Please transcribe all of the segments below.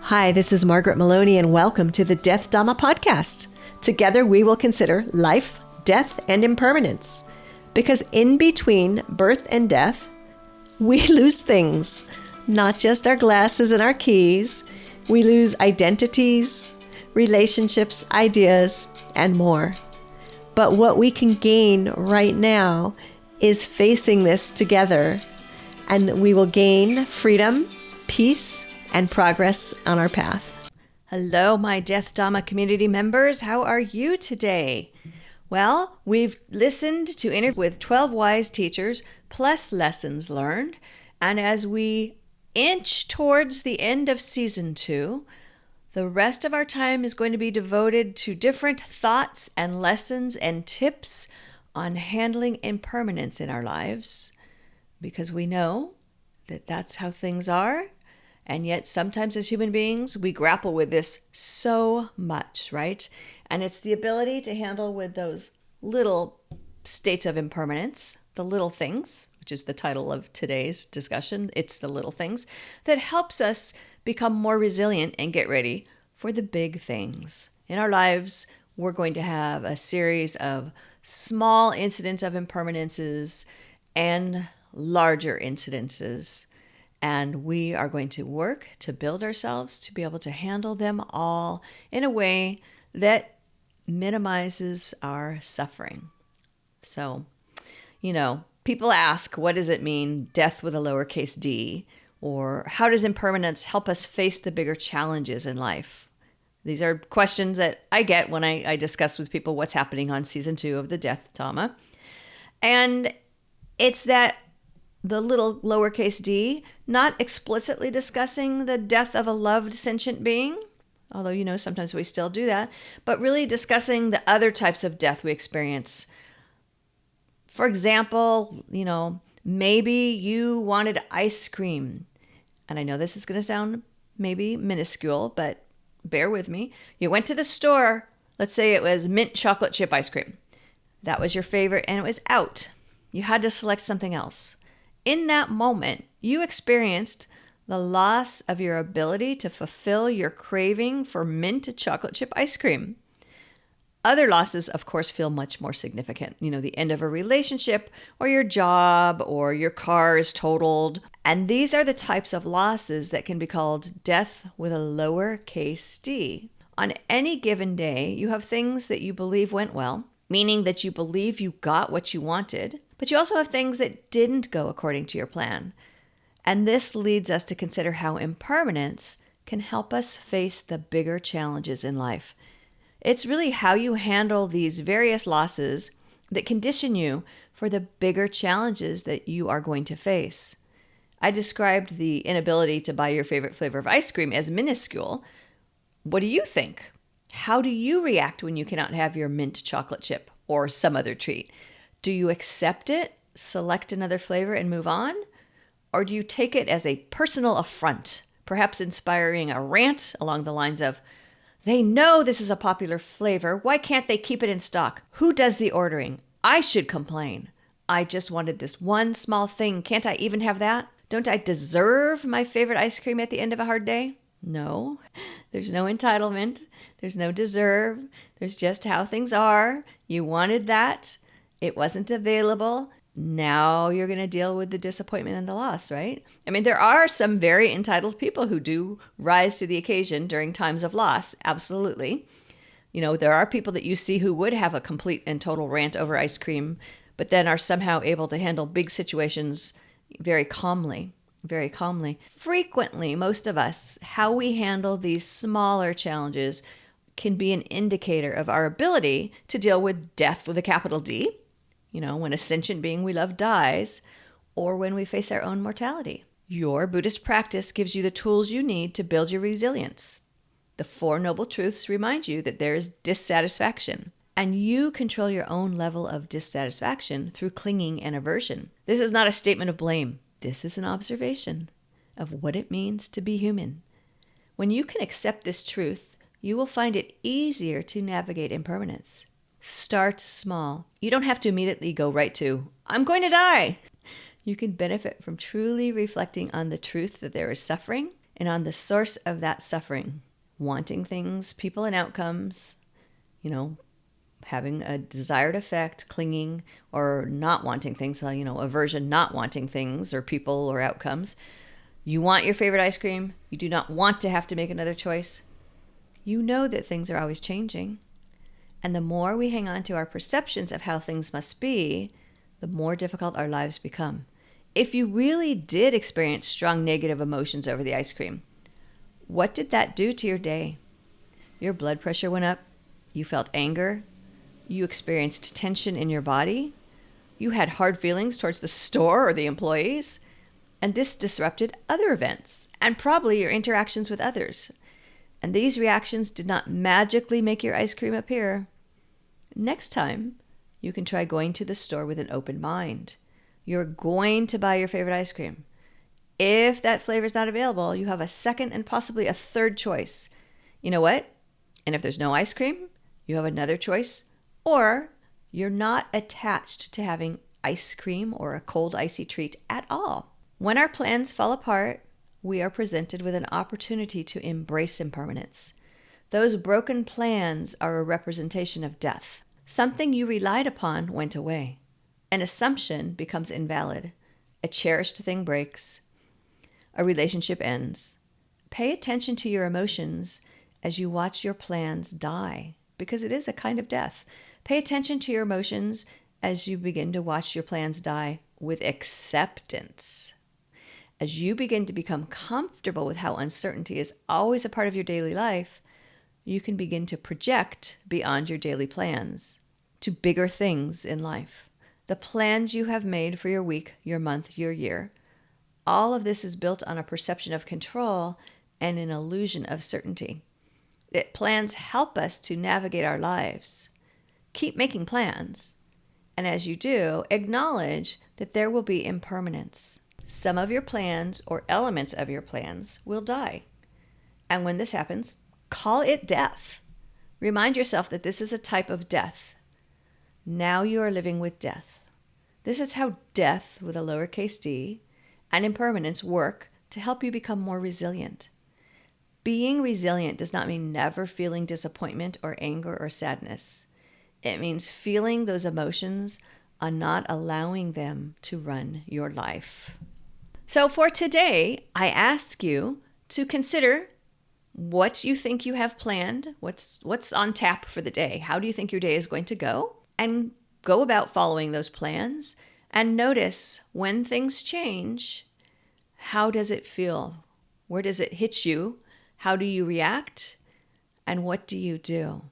Hi, this is Margaret Maloney, and welcome to the Death Dhamma podcast. Together we will consider life, death, and impermanence. Because in between birth and death, we lose things. Not just our glasses and our keys. We lose identities, relationships, ideas, and more. But what we can gain right now is facing this together, and we will gain freedom, peace, and progress on our path. Hello, my Death Dhamma community members. How are you today? Well, we've listened to interviews with 12 wise teachers, plus lessons learned. And as we inch towards the end of season 2, the rest of our time is going to be devoted to different thoughts and lessons and tips on handling impermanence in our lives, because we know that that's how things are. And yet sometimes as human beings, we grapple with this so much, right? And it's the ability to handle with those little states of impermanence, the little things, which is the title of today's discussion. It's the little things that helps us become more resilient and get ready for the big things. In our lives, we're going to have a series of small incidents of impermanences and larger incidences. And we are going to work to build ourselves to be able to handle them all in a way that minimizes our suffering. So, people ask, what does it mean, death with a lowercase d? Or how does impermanence help us face the bigger challenges in life? These are questions that I get when I discuss with people what's happening on season 2 of the Death Dhamma. And it's that the little lowercase d, not explicitly discussing the death of a loved sentient being, although, sometimes we still do that, but really discussing the other types of death we experience. For example, maybe you wanted ice cream. And I know this is going to sound maybe minuscule, but bear with me. You went to the store. Let's say it was mint chocolate chip ice cream. That was your favorite and it was out. You had to select something else. In that moment, you experienced the loss of your ability to fulfill your craving for mint chocolate chip ice cream. Other losses, of course, feel much more significant. The end of a relationship or your job or your car is totaled. And these are the types of losses that can be called death with a lowercase d. On any given day, you have things that you believe went well, meaning that you believe you got what you wanted, but you also have things that didn't go according to your plan. And this leads us to consider how impermanence can help us face the bigger challenges in life. It's really how you handle these various losses that condition you for the bigger challenges that you are going to face. I described the inability to buy your favorite flavor of ice cream as minuscule. What do you think? How do you react when you cannot have your mint chocolate chip or some other treat? Do you accept it, select another flavor, and move on? Or do you take it as a personal affront, perhaps inspiring a rant along the lines of, they know this is a popular flavor. Why can't they keep it in stock? Who does the ordering? I should complain. I just wanted this one small thing. Can't I even have that? Don't I deserve my favorite ice cream at the end of a hard day? No, there's no entitlement. There's no deserve. There's just how things are. You wanted that. It wasn't available. Now you're going to deal with the disappointment and the loss, right? I mean, there are some very entitled people who do rise to the occasion during times of loss. Absolutely. There are people that you see who would have a complete and total rant over ice cream, but then are somehow able to handle big situations very calmly. Very calmly. Frequently, most of us, how we handle these smaller challenges can be an indicator of our ability to deal with death with a capital D, when a sentient being we love dies, or when we face our own mortality. Your Buddhist practice gives you the tools you need to build your resilience. The Four Noble Truths remind you that there is dissatisfaction, and you control your own level of dissatisfaction through clinging and aversion. This is not a statement of blame. This is an observation of what it means to be human. When you can accept this truth, you will find it easier to navigate impermanence. Start small. You don't have to immediately go right to, I'm going to die. You can benefit from truly reflecting on the truth that there is suffering and on the source of that suffering, wanting things, people, and outcomes, having a desired effect, clinging, or not wanting things, aversion, not wanting things or people or outcomes. You want your favorite ice cream. You do not want to have to make another choice. You know that things are always changing. And the more we hang on to our perceptions of how things must be, the more difficult our lives become. If you really did experience strong negative emotions over the ice cream, what did that do to your day? Your blood pressure went up. You felt anger. You experienced tension in your body. You had hard feelings towards the store or the employees. And this disrupted other events and probably your interactions with others. And these reactions did not magically make your ice cream appear. Next time, you can try going to the store with an open mind. You're going to buy your favorite ice cream. If that flavor is not available, you have a second and possibly a third choice. You know what? And if there's no ice cream, you have another choice. Or you're not attached to having ice cream or a cold, icy treat at all. When our plans fall apart, we are presented with an opportunity to embrace impermanence. Those broken plans are a representation of death. Something you relied upon went away. An assumption becomes invalid. A cherished thing breaks. A relationship ends. Pay attention to your emotions as you watch your plans die, because it is a kind of death. Pay attention to your emotions as you begin to watch your plans die with acceptance. As you begin to become comfortable with how uncertainty is always a part of your daily life, you can begin to project beyond your daily plans to bigger things in life. The plans you have made for your week, your month, your year, all of this is built on a perception of control and an illusion of certainty. Plans help us to navigate our lives. Keep making plans, and as you do, acknowledge that there will be impermanence. Some of your plans or elements of your plans will die. And when this happens, call it death. Remind yourself that this is a type of death. Now you are living with death. This is how death, with a lowercase d, and impermanence work to help you become more resilient. Being resilient does not mean never feeling disappointment or anger or sadness. It means feeling those emotions and not allowing them to run your life. So for today, I ask you to consider what you think you have planned, what's on tap for the day. How do you think your day is going to go? And go about following those plans and notice when things change, how does it feel? Where does it hit you? How do you react? And what do you do?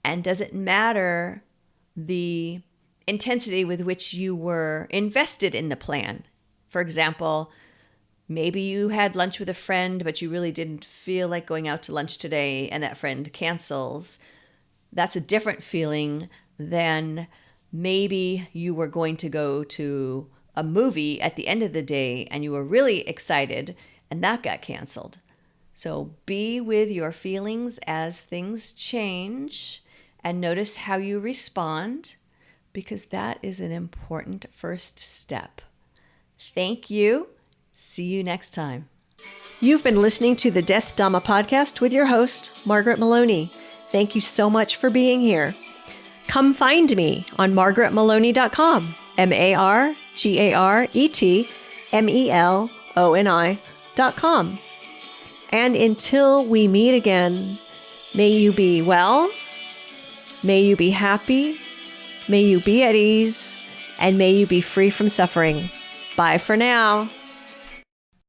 And does it matter the intensity with which you were invested in the plan? For example, maybe you had lunch with a friend, but you really didn't feel like going out to lunch today, and that friend cancels. That's a different feeling than maybe you were going to go to a movie at the end of the day and you were really excited and that got canceled. So be with your feelings as things change and notice how you respond, because that is an important first step. Thank you. See you next time. You've been listening to the Death Dhamma podcast with your host, Margaret Maloney. Thank you so much for being here. Come find me on margaretmaloney.com, margaretmeloni.com. And until we meet again, may you be well, may you be happy, may you be at ease, and may you be free from suffering. Bye for now.